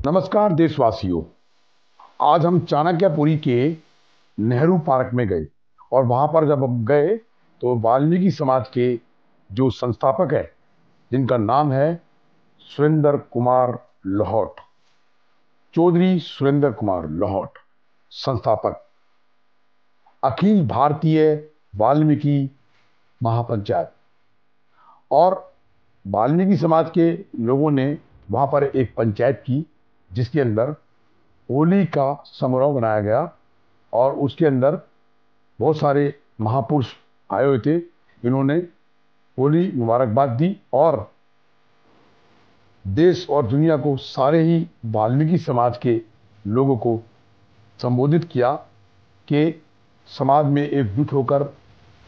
नमस्कार देशवासियों। आज हम चाणक्यपुरी के नेहरू पार्क में गए और वहाँ पर जब हम गए तो वाल्मीकि समाज के जो संस्थापक है, जिनका नाम है सुरेंद्र कुमार लाहौट, चौधरी सुरेंद्र कुमार लाहौट, संस्थापक अखिल भारतीय वाल्मीकि महापंचायत, और वाल्मीकि समाज के लोगों ने वहाँ पर एक पंचायत की जिसके अंदर होली का समारोह बनाया गया और उसके अंदर बहुत सारे महापुरुष आए हुए थे। इन्होंने होली मुबारकबाद दी और देश और दुनिया को, सारे ही वाल्मीकि समाज के लोगों को संबोधित किया कि समाज में एकजुट होकर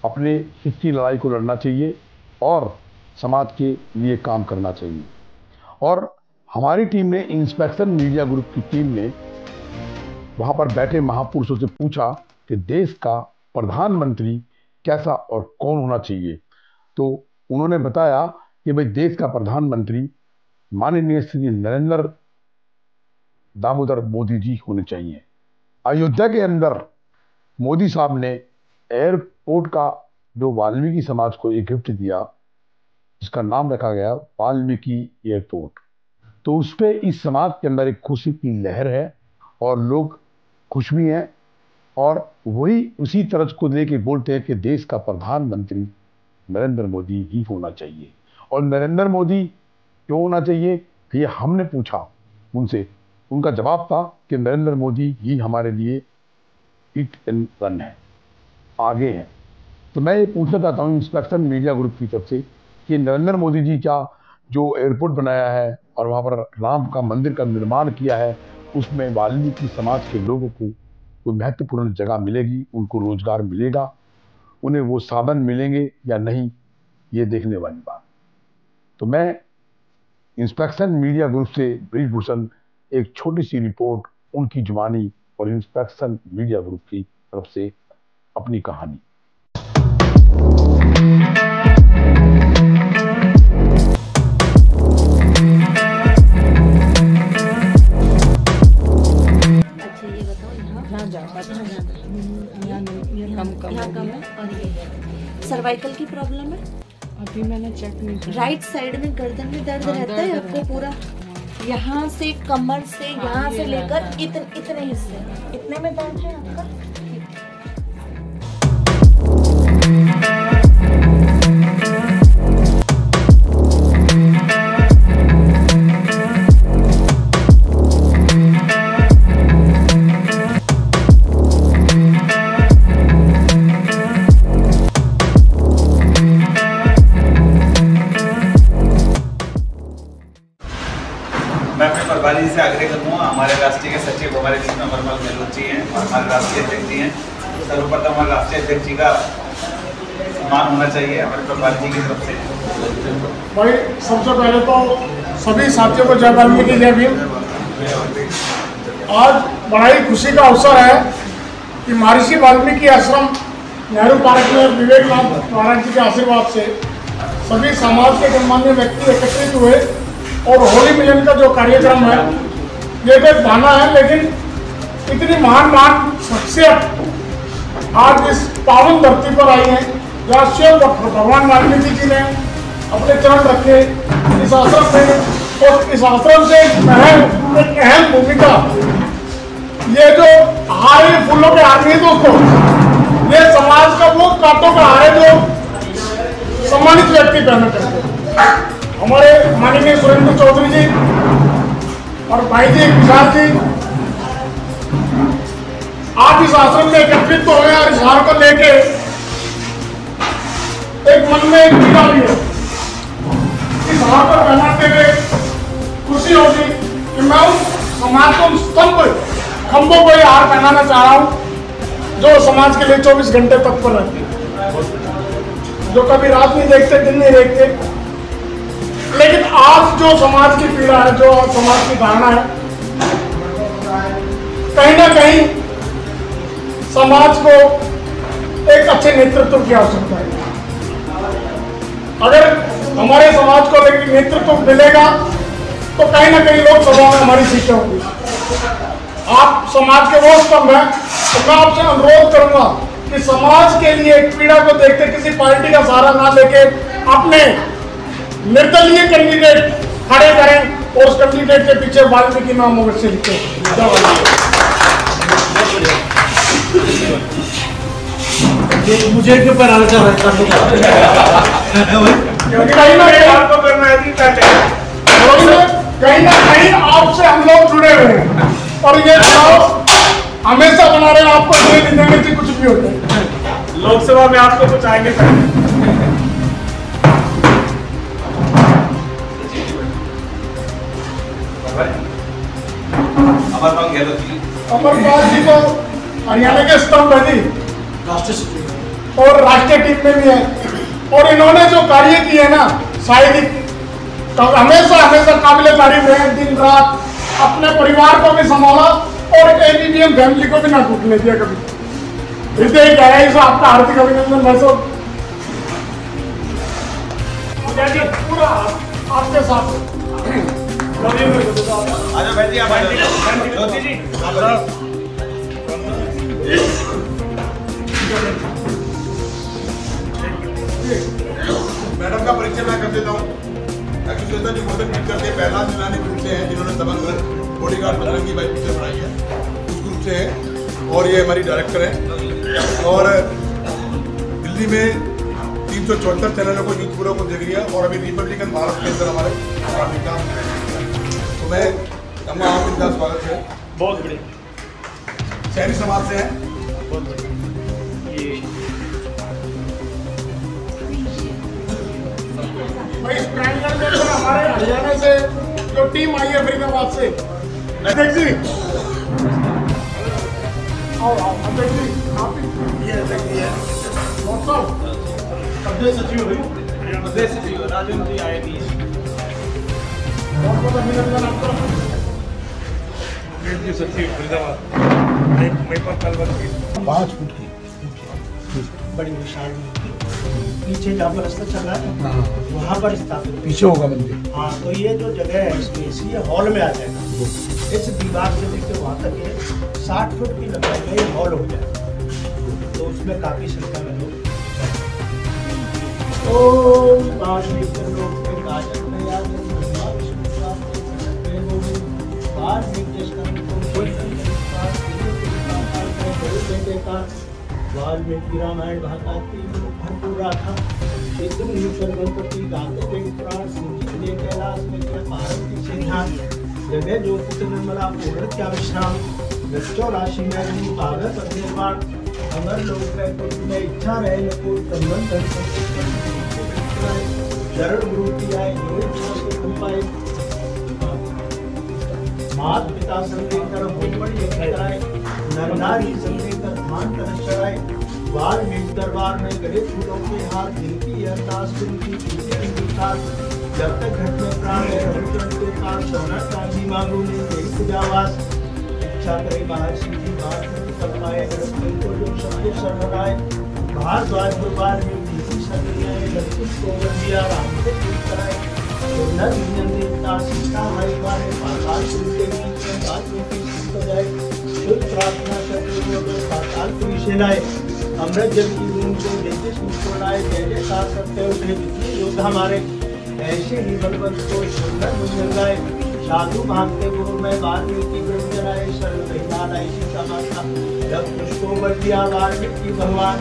अपने हित की लड़ाई को लड़ना चाहिए और समाज के लिए काम करना चाहिए। और हमारी टीम ने, इंस्पेक्शन मीडिया ग्रुप की टीम ने, वहाँ पर बैठे महापुरुषों से पूछा कि देश का प्रधानमंत्री कैसा और कौन होना चाहिए। तो उन्होंने बताया कि भाई देश का प्रधानमंत्री माननीय श्री नरेंद्र दामोदर मोदी जी होने चाहिए। अयोध्या के अंदर मोदी साहब ने एयरपोर्ट का जो वाल्मीकि समाज को एक गिफ्ट दिया, जिसका नाम रखा गया वाल्मीकि एयरपोर्ट, तो उस पर इस समाज के अंदर एक खुशी की लहर है और लोग खुश भी हैं और वही उसी तरज को लेके बोलते हैं कि देश का प्रधानमंत्री नरेंद्र मोदी ही होना चाहिए। और नरेंद्र मोदी क्यों होना चाहिए, ये हमने पूछा उनसे। उनका जवाब था कि नरेंद्र मोदी ही हमारे लिए हिट एंड रन है, आगे है। तो मैं ये पूछना चाहता हूँ इंस्पेक्शन मीडिया ग्रुप की तरफ से कि नरेंद्र मोदी जी क्या जो एयरपोर्ट बनाया है और वहाँ पर राम का मंदिर का निर्माण किया है, उसमें वाल्मीकि समाज के लोगों को कोई महत्वपूर्ण जगह मिलेगी, उनको रोजगार मिलेगा, उन्हें वो साधन मिलेंगे या नहीं, ये देखने वाली बात। तो मैं इंस्पेक्शन मीडिया ग्रुप से ब्रिजभूषण एक छोटी सी रिपोर्ट, उनकी जुबानी और इंस्पेक्शन मीडिया ग्रुप की तरफ से अपनी कहानी। कम है और ये सर्वाइकल की प्रॉब्लम है। अभी मैंने चेक नहीं किया। राइट साइड में गर्दन में दर्द रहता है आपको पूरा, यहाँ से कमर से यहाँ से लेकर इतने हिस्से, इतने में दर्द है आपका। मैं अपने प्रभारी से आग्रह करूँगा, हमारे राष्ट्रीय के सचिव हमारे जिसमें अमरमल गहलोत जी हैं और हमारे राष्ट्रीय अध्यक्ष जी हैं, सर्वप्रथम हमारे राष्ट्रीय अध्यक्ष जी का सम्मान होना चाहिए हमारे प्रभारी जी की तरफ से। भाई सबसे पहले तो सभी साथियों को जय वाल्मीकि जय भीम। आज बड़ा ही खुशी का अवसर है कि महर्षि वाल्मीकि आश्रम नेहरू पार्क में विवेकानंद महाराज जी के आशीर्वाद से सभी समाज के गणमान्य व्यक्ति एकत्रित हुए और होली मिलन का जो कार्यक्रम है, ये तो एक बहाना है, लेकिन इतनी महान शख्सियत आज इस पावन धरती पर आई है, जहाँ स्वयं भगवान वाल्मीकि जी ने अपने चरण रखे इस आश्रम में। और इस आश्रम से एक अहम भूमिका, ये जो हार है फूलों के हार नहीं दोस्तों, ये समाज का वो कांटों का हार है जो सम्मानित व्यक्ति पहना करते हैं। हमारे माननीय सुरेंद्र चौधरी जी और भाई जी विशाल जी आज इस आश्रम में एकत्रित तो हुए और इस हार को लेके एक मन में एक पीड़ा भी है। इस हार पर पहनाते हुए खुशी होगी कि मैं उस समाज को खंभों को ये हार पहनाना चाह रहा हूँ जो समाज के लिए 24 घंटे तत्पर रहते हैं, जो कभी रात नहीं देखते, दिन नहीं देखते। लेकिन आज जो समाज की पीड़ा है, जो समाज की धारणा है, कहीं ना कहीं समाज को एक अच्छे नेतृत्व की आवश्यकता है। अगर हमारे समाज को लेकर नेतृत्व मिलेगा तो कहीं ना कहीं लोकसभा में हमारी सीटें होंगी। आप समाज के वो स्तंभ हैं, तो मैं आपसे अनुरोध करूंगा कि समाज के लिए पीड़ा को देखते किसी पार्टी का सहारा ना लेके अपने निर्दलीय कैंडिडेट खड़े करें और उस कैंडिडेट के पीछे वाल्मीकि नाम अवश्य लिखे। मुझे क्यों पहनाना चाह रहे कहीं ना कहीं आपसे हम लोग जुड़े हुए हैं और ये चुनाव हमेशा बना रहे हैं, आपको देने से कुछ भी होता है। लोकसभा में आपको कुछ आएंगे अमरपाल जी तो हरियाणा के स्तंभ है जी, और राष्ट्रीय टीम में भी है, और इन्होंने जो कार्य किए है ना शायद तो हमेशा हमेशा काबिले तारीफ है। दिन रात अपने परिवार को भी संभाला और एबीवीएम फैमिली को भी ना टूटने दिया कभी। इसलिए कह रहा है आपका हार्दिक अभिनंदन। मैं सब पूरा आपके साथ मैडम का परिचय मैं कर देता हूँ। श्वेता जी मोदक मिलकर के पहला जिलानी ग्रुप से हैं जिन्होंने दबंग बॉडीगार्ड बजरंगी भाई पिक्चर बनाई है, उस ग्रुप से हैं और ये हमारी डायरेक्टर हैं। और दिल्ली में 374 चैनलों को यूथ ब्यूरो को देख लिया और अभी रिपब्लिकन भारत के अंदर हमारे काफी काम कर रहे हैं। तो मैं तमाम इनका स्वागत है। बहुत बढ़िया। शहरी समाज से हैं। बहुत बढ़िया। इस प्राइमर में तो हमारे हरियाणा से जो टीम आई है फरीदाबाद से, अध्यक्ष जी आओ अध्यक्ष जी आप ये अध्यक्ष जी है अध्यक्ष सचिव भाई, अध्यक्ष सचिव राजेंद्र जी आए नहीं। बहुत बहुत अभिनंदन आपका। सचिव फरीदाबाद 5 फुट की बड़ी विशाल मूर्ति पीछे जहाँ पर रास्ता चल रहा है वहाँ पर स्थापित पीछे होगा मंदिर। हाँ, तो ये जो जगह है इसमें इसलिए हॉल में आ जाएगा। इस दीवार से लेकर वहाँ तक ये 60 फुट की लंबाई में ये हॉल हो जाएगा, तो उसमें काफी संख्या में लोग। वाल्मीकि रामायण भागवती भरपूर था गणपति गाते थे पुराण सिंह कैलाश में पार्वती सिंहासन जगह जो पुत्र निर्मला पूर्ण क्या विश्राम बच्चों राशि में पावे पर निर्माण अमर लोक में इच्छा रहे न कोई संबंध शरण गुरु की आए जो इच्छा से तुम पाए मात पिता संगे कर बहुत बड़ी कराए नर नारी संगे कर मान कर चढ़ाए वाल्मीकि दरबार में गए फूलों के हाथ जिनकी अरदास जिनकी जब तक घर में प्राण है रघुचरण के पास सोना चांदी मांगो ने देख पूजावास इच्छा करे महर्षि जी बात कर पाए को जो सबके शरणाए भारद्वाज गोपाल में किसी शरणाए लक्ष्मी को दिया राम से ठीक कराए नर देवता सीता हमारे बारे पाताल के बीच में बात में हो जाए शुद्ध प्रार्थना करके वो पाताल पुरी से लाए अमृत जल की बूंद को देते सुख लाए जय जय साथ सत्य उठे जितने योद्धा हमारे ऐसे ही बलवंत को सुंदर मुझे गाए साधु भागते गुरु में वाल्मीकि ब्रह्म जनाए शरण रहिमान ऐसी समाता जब पुष्पों पर दिया वाल्मीकि भगवान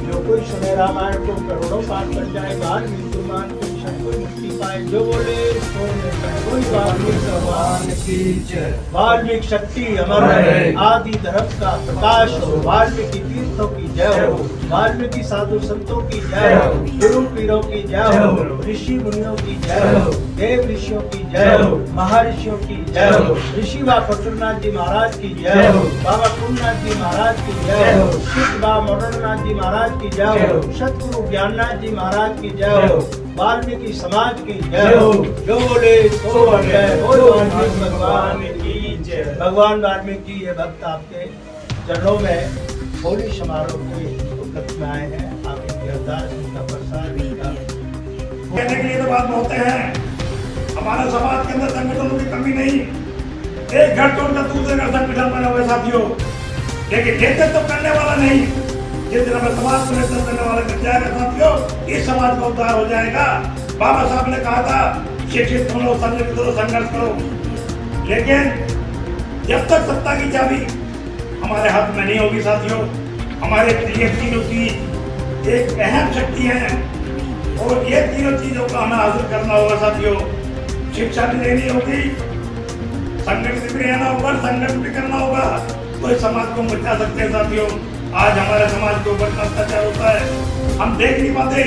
जो कोई सुने रामायण को करोड़ों पाठ कर जाए वाल्मीकि मान को कोई मुक्ति पाए जो बोले कोई वाल्मीकि भगवान की जय। वाल्मीकि शक्ति अमर है आदि धर्म का प्रकाश हो वाल्मीकि तीर्थों की जय हो वाल्मीकि साधु संतों की जय हो गुरु पीरों की जय हो ऋषि मुनियों की जय हो देव ऋषियों की जय हो महर्षियों की जय हो ऋषि व कटुरनाथ जी महाराज की जय हो बाबा कुंडनाथ जी महाराज की जय हो शिव बाबा मोरनाथ जी महाराज की जय हो सतगुरु ज्ञाननाथ जी महाराज की जय हो वाल्मीकि समाज की जय हो जो बोले सो जय हो वाल्मीकि भगवान की जय। भगवान वाल्मीकि ये भक्त आपके चरणों में होली समारोह के उपलक्ष्य में आए हैं। आप इनकी अरदास इनका प्रसाद इनका कहने के लिए तो बात बोलते हैं हमारे समाज के अंदर संगठनों की कमी नहीं, एक घर छोड़कर दूसरे घर संगठन बने हुए साथियों, लेकिन नेतृत्व करने वाला नहीं। जिस दिन हमें समाज को नेतृत्व करने वाला मिल जाएगा साथियों, इस समाज का उद्धार हो जाएगा। बाबा साहब ने कहा था शिक्षित बनो, संगठित करो, संघर्ष करो, लेकिन जब तक सत्ता की चाबी हमारे हाथ में नहीं होगी साथियों, हमारे प्रिय तीनों की एक अहम शक्ति है और ये तीनों चीजों का हमें हासिल करना होगा साथियों। शिक्षा भी लेनी होगी, संगठित भी रहना होगा, संघर्ष भी करना होगा, तो इस समाज को बचा सकते हैं साथियों। आज हमारे समाज के ऊपर अत्याचार होता है, हम देख नहीं पाते।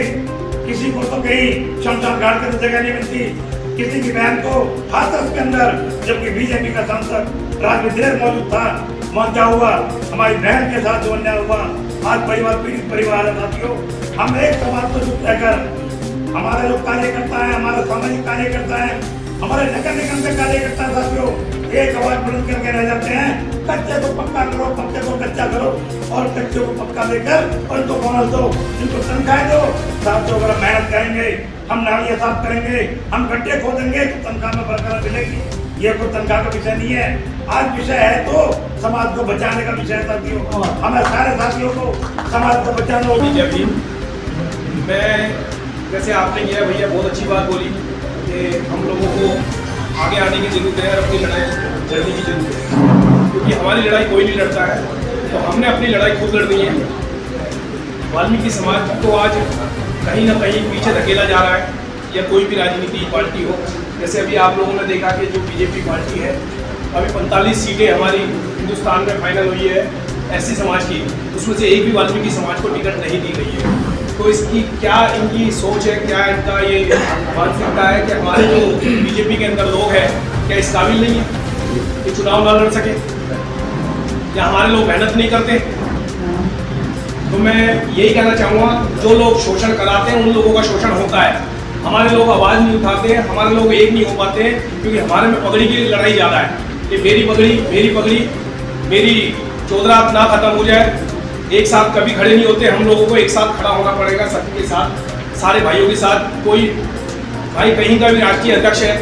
किसी को तो कहीं शमशान घाट की जगह नहीं मिलती, किसी की बहन को हाथरस के अंदर, जबकि बीजेपी का सांसद राजविद्रेश मौजूद था, वहाँ क्या हुआ, हमारी बहन के साथ जो अन्याय हुआ। आज परिवार पीड़ित परिवार है साथियों। हम एक समाज को चुप रहकर हमारे जो कार्यकर्ता है, हमारे सामाजिक कार्यकर्ता है, हमारे नगर निगम के कार्यकर्ता साथियों, एक आवाज बुलंद करके रह जाते हैं, कच्चे को पक्का करो, पक्के को कच्चा करो और कच्चे को पक्का देकर और इनको बोनस दो, इनको तनख्वाह दो। साथियों अगर मेहनत करेंगे, हम नालियाँ साफ करेंगे, हम गड्ढे खोदेंगे तो तनख्वाह में बरकरार मिलेगी। ये कोई तनख्वाह का विषय नहीं है, आज विषय है तो समाज को बचाने का विषय है साथियों। हमें सारे साथियों को समाज को बचाना होगा। मैं जैसे आपने किया भैया, बहुत अच्छी बात बोली कि हम लोगों को आगे आने की जरूरत है और अपनी लड़ाई लड़ने की जरूरत है, क्योंकि हमारी लड़ाई कोई नहीं लड़ता है, तो हमने अपनी लड़ाई खुद लड़नी है। वाल्मीकि समाज को आज कहीं ना कहीं पीछे धकेला जा रहा है, या कोई भी राजनीतिक पार्टी हो। जैसे अभी आप लोगों ने देखा कि जो बीजेपी पार्टी है, अभी 45 सीटें हमारी हिंदुस्तान में फाइनल हुई है एससी समाज की, उसमें से एक भी वाल्मीकि समाज को टिकट नहीं दी गई है। तो इसकी क्या इनकी सोच है, क्या इनका ये मानसिकता है कि हमारे जो बीजेपी के अंदर लोग हैं क्या इस काबिल नहीं है कि चुनाव ना लड़ सके, या हमारे लोग मेहनत नहीं करते। तो मैं यही कहना चाहूँगा, जो लोग शोषण कराते हैं उन लोगों का शोषण होता है। हमारे लोग आवाज़ नहीं उठाते, हमारे लोग एक नहीं हो पाते, क्योंकि हमारे में पगड़ी की लड़ाई ज़्यादा है कि मेरी पगड़ी मेरी चौधरात ना खत्म हो जाए। एक साथ कभी खड़े नहीं होते, हम लोगों को एक साथ खड़ा होना पड़ेगा सबके साथ, सारे भाइयों के साथ। कोई भाई कहीं का भी राष्ट्रीय अध्यक्ष है,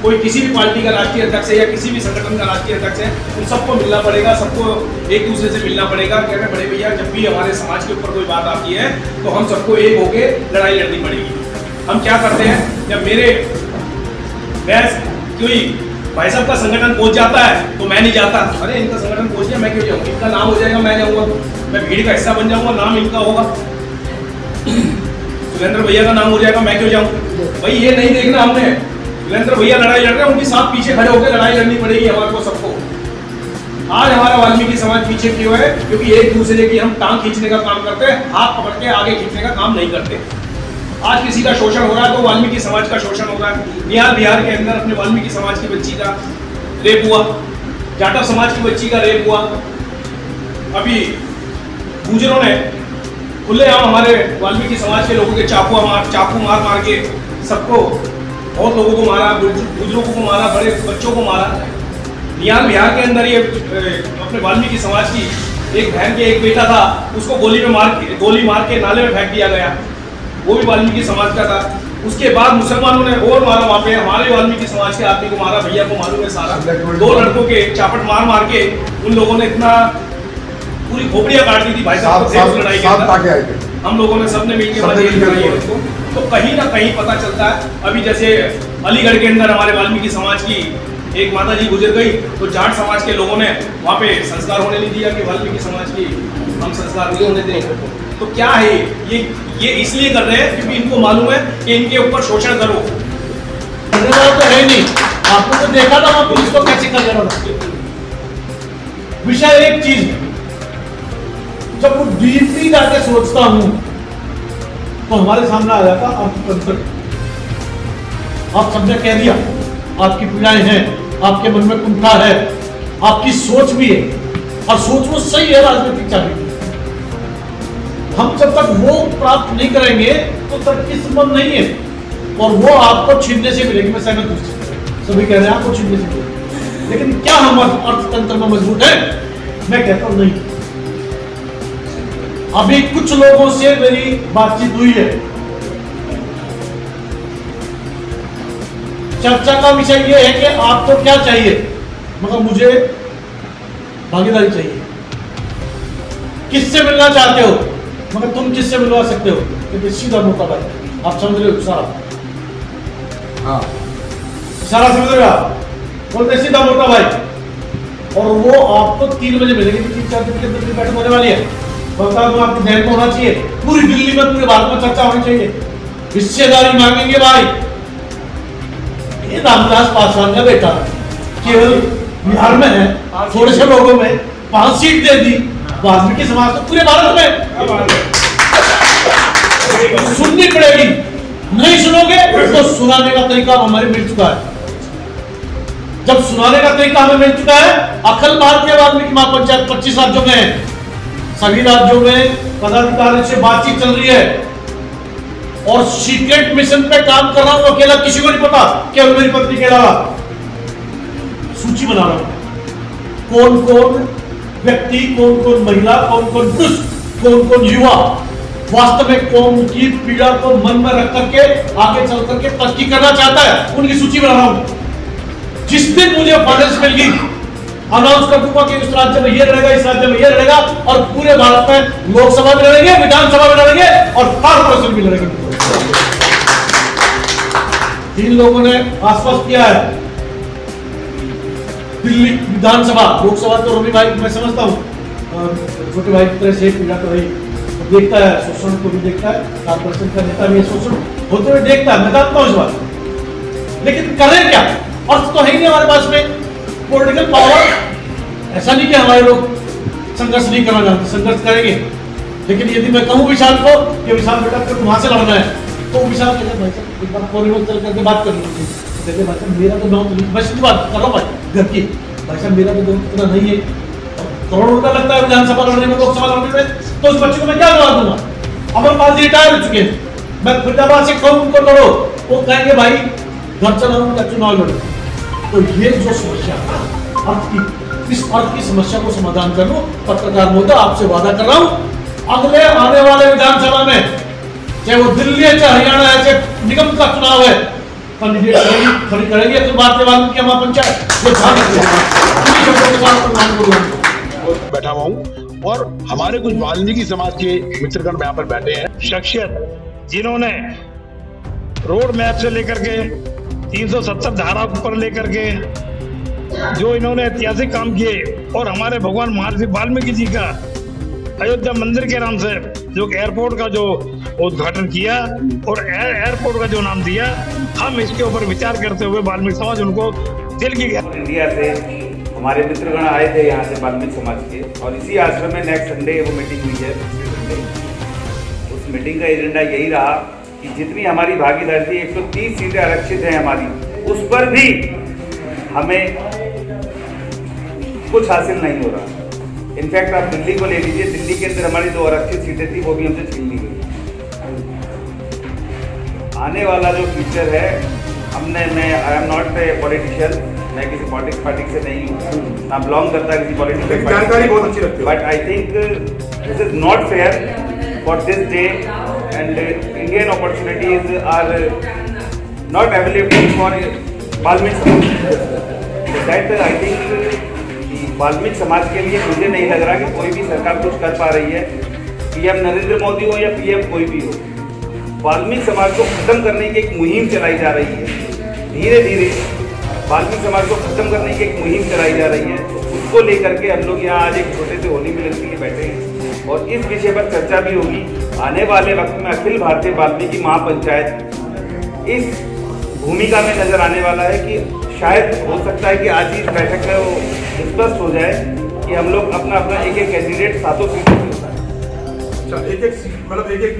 कोई किसी भी पार्टी का राष्ट्रीय अध्यक्ष है या किसी भी संगठन का राष्ट्रीय अध्यक्ष है, उन सबको मिलना पड़ेगा, सबको एक दूसरे से मिलना पड़ेगा। कह रहे बड़े भैया, जब भी हमारे समाज के ऊपर कोई बात आती है तो हम सबको एक होके लड़ाई लड़नी पड़ेगी। हम क्या करते हैं, जब मेरे कोई भाई साहब का संगठन पहुंच जाता है तो मैं नहीं जाता, अरे इनका संगठन पहुंच गया मैं क्यों जाऊँ, इनका नाम हो जाएगा मैं जाऊँगा, मैं भीड़ का हिस्सा बन जाऊँगा, नाम इनका होगा, सुरेंद्र भैया का नाम हो जाएगा मैं क्यों जाऊँ। भाई ये नहीं देखना हमने, सुरेंद्र भैया लड़ाई लड़ रहे हैं, उनके साथ पीछे खड़े होकर लड़ाई लड़नी पड़ेगी हमारे को सबको। आज हमारा वाल्मीकि समाज पीछे क्यों है, क्योंकि एक दूसरे की हम टांग खींचने का काम करते हैं, हाथ पकड़ के आगे खींचने का काम नहीं करते। आज किसी का शोषण हो रहा है तो वाल्मीकि समाज का शोषण हो रहा है। बिहार के अंदर अपने वाल्मीकि समाज की बच्ची का रेप हुआ, जाटव समाज की बच्ची का रेप हुआ, अभी गुजरों ने खुलेआम हमारे वाल्मीकि समाज के लोगों के चाकू मार के सबको, बहुत लोगों को मारा, बुजुर्गों को मारा, बड़े बच्चों को मारा। बिहार के अंदर ये अपने वाल्मीकि समाज की एक बहन के एक बेटा था, उसको गोली मार के नाले में फेंक दिया गया, वो भी वाल्मीकि समाज का था। उसके बाद मुसलमानों ने और मारा, वहाँ पे हमारे वाल्मीकि समाज के आदमी को मारा, भैया को मालूम है सारा। 2 लड़कों के चापट मार के उन लोगों ने इतना पूरी खोपड़ियाँ काट दी थी भाई साहब लड़ाई के अंदर। हम लोगों ने सबने मिलकर उसको, तो कहीं ना कहीं पता चलता है। अभी जैसे अलीगढ़ के अंदर हमारे वाल्मीकि समाज की एक माता जी गुजर गई, तो जाट समाज के लोगों ने वहाँ पे संस्कार होने नहीं दिया कि वाल्मीकि समाज की हम संस्कार नहीं होने दें। तो क्या है ये इसलिए कर रहे हैं क्योंकि इनको मालूम है कि इनके ऊपर शोषण करो। तो है नहीं, आपको तो देखा था मैं पुलिस को कैसे कर रहा था। विषय एक चीज है, जब वो डीपली जाके सोचता हूं तो हमारे सामने आ जाता आप सबने कह दिया, आपकी पीड़ाएं हैं, आपके मन में कुंठा है, आपकी सोच भी है, और सोच वो सही है राजनीतिक चाबी। हम जब तक वो प्राप्त नहीं करेंगे तो तक किस्मत नहीं है, और वो आपको छीनने से मिलेगी। मैं सहमत हूं, सभी कह रहे हैं आपको छीनने से मिलेगी, लेकिन क्या हम अर्थतंत्र में मजबूत है? मैं कहता हूं नहीं। अभी कुछ लोगों से मेरी बातचीत हुई है, चर्चा का विषय ये है कि आपको क्या चाहिए, मगर मुझे भागीदारी चाहिए। किससे मिलना चाहते हो, मगर तुम किससे मिलवा सकते हो, क्योंकि सीधा मौका भाई। आप समझ रहे हो सारा? हाँ, सारा समझ रहे हो आप? बोलते सीधा मोटा भाई। और वो आपको 3 बजे मिलेंगे, 3-4 दिन के अंदर बैठक होने वाली है। बता दो, आपके ध्यान में होना चाहिए, पूरी दिल्ली में, पूरे भारत में चर्चा होनी चाहिए। हिस्सेदारी मांगेंगे भाई। ये रामविलास पासवान का बेटा केवल बिहार में है, थोड़े से लोगों में 5 सीट दे दी, वाल्मीकि समाज को पूरे भारत में सुननी पड़ेगी। नहीं सुनोगे तो सुनाने का तरीका हमारे मिल चुका है। जब सुनाने का तरीका हमें मिल चुका है, अखिल भारतीय वाल्मीकि महापंचायत 25 राज्यों में है, सभी राज्यों में पदाधिकारियों से बातचीत चल रही है और सीक्रेट मिशन पे काम कर रहा हूं अकेला, किसी को नहीं पता, केवल मेरी पत्नी के अलावा। सूची बना रहा हूं, कौन कौन व्यक्ति, कौन कौन महिला, कौन कौन पुरुष, कौन कौन युवा वास्तव में कौम की पीड़ा को मन में रख करके आगे चल करके तरक्की करना चाहता है, उनकी सूची बना रहा हूं। जिस दिन मुझे फाइनेंस मिल गई, अनाउंस कर दूंगा कि इस राज्य में ये लड़ेगा, इस राज्य में ये लड़ेगा, और पूरे भारत में लोकसभा में लड़ेंगे, विधानसभा में लड़ेंगे और कॉर्पोरेशन भी लड़ेंगे। 3 लोगों ने आश्वस्त किया है। दिल्ली विधानसभा, लोकसभा तो रवि भाई मैं समझता हूँ छोटे भाई की तरह से पीड़ा तो भाई देखता है, शोषण को भी देखता है, कॉर्पोरेशन का नेता भी शोषण होते हुए देखता है, मैं जानता हूँ इस बात। लेकिन करें क्या? अर्थ तो है ही नहीं हमारे पास में पॉलिटिकल पावर। ऐसा नहीं कि हमारे लोग संघर्ष नहीं करना जानते, संघर्ष करेंगे। लेकिन यदि मैं कहूँ विशाल को कि विशाल बेटा फिर वहां से लड़ना है, तो विशाल कहते भाई साहब एक बार कॉरिडोर चल करके बात कर लीजिए। कहते भाई साहब मेरा तो गाँव, मैं सीधी बात कर रहा हूँ भाई घर की, भाई साहब मेरा तो गाँव इतना नहीं है, करोड़ों रुपया लगता है विधानसभा लड़ने में, लोकसभा लड़ने में, तो उस बच्चे को मैं क्या जवाब दूंगा? अमर पाल जी रिटायर हो चुके हैं, मैं फरीदाबाद से कहूँ उनको लड़ो, वो कहेंगे भाई घर चलाऊं या चुनाव लड़ो। तो ये जो समस्या अर्थ की, इस अर्थ की समस्या को समाधान कर लो। पत्रकार महोदय आपसे वादा कर रहा हूं, अगले आने वाले विधानसभा में, चाहे वो दिल्ली है, चाहे हरियाणा है, चाहे निगम का चुनाव है, कैंडिडेट खड़ी करेंगे तो वाल्मीकि महापंचायत बैठा हुआ हूँ और हमारे कुछ वाल्मीकि समाज के मित्रगण यहाँ पर बैठे हैं। शख्सियत जिन्होंने रोड मैप से लेकर के 370 धारा पर लेकर के जो इन्होंने ऐतिहासिक काम किए, और हमारे भगवान महर्षि वाल्मीकि जी का अयोध्या मंदिर के नाम से जो एयरपोर्ट का जो उद्घाटन किया और एयरपोर्ट का जो नाम दिया, हम इसके ऊपर विचार करते हुए वाल्मीकि समाज उनको दिल की इंडिया से हमारे मित्रगण आए थे यहाँ से वाल्मीकि समाज के, और इसी आश्रम में नेक्स्ट संडे वो मीटिंग हुई है। उस मीटिंग का एजेंडा यही रहा कि जितनी हमारी भागीदारी थी, 130 सीटें आरक्षित हैं हमारी, उस पर भी हमें कुछ हासिल नहीं हो रहा। इनफैक्ट आप दिल्ली को ले लीजिए, दिल्ली के अंदर हमारी 2 आरक्षित सीटें थी, वो भी हमसे छीन ली गई। आने वाला जो फ्यूचर है, मैं I am not a politician, मैं किसी पॉलिटिक्स पार्टी से नहीं हूँ, ना बिलोंग करता किसी पॉलिटिकल जानकारी बहुत अच्छी रखते हो, but I think this is not fair for this day and Indian opportunities are not available for Valmiki samaj. That I think Valmiki समाज के लिए मुझे नहीं लग रहा कि कोई भी सरकार कुछ कर पा रही है, पीएम नरेंद्र मोदी हो या पीएम कोई भी हो। वाल्मीकि समाज को खत्म करने की एक मुहिम चलाई जा रही है, धीरे धीरे वाल्मीकि समाज को खत्म करने की एक मुहिम चलाई जा रही है। तो उसको लेकर के हम लोग यहाँ आज एक छोटे से होली मिलन के लिए बैठे हैं और इस विषय पर चर्चा भी होगी। आने वाले वक्त में अखिल भारतीय वाल्मीकि महापंचायत इस भूमिका में नजर आने वाला है कि शायद हो सकता है कि आज ही इस बैठक में वो स्पष्ट हो जाए कि हम लोग अपना एक कैंडिडेट 7 सीटों से, एक मतलब एक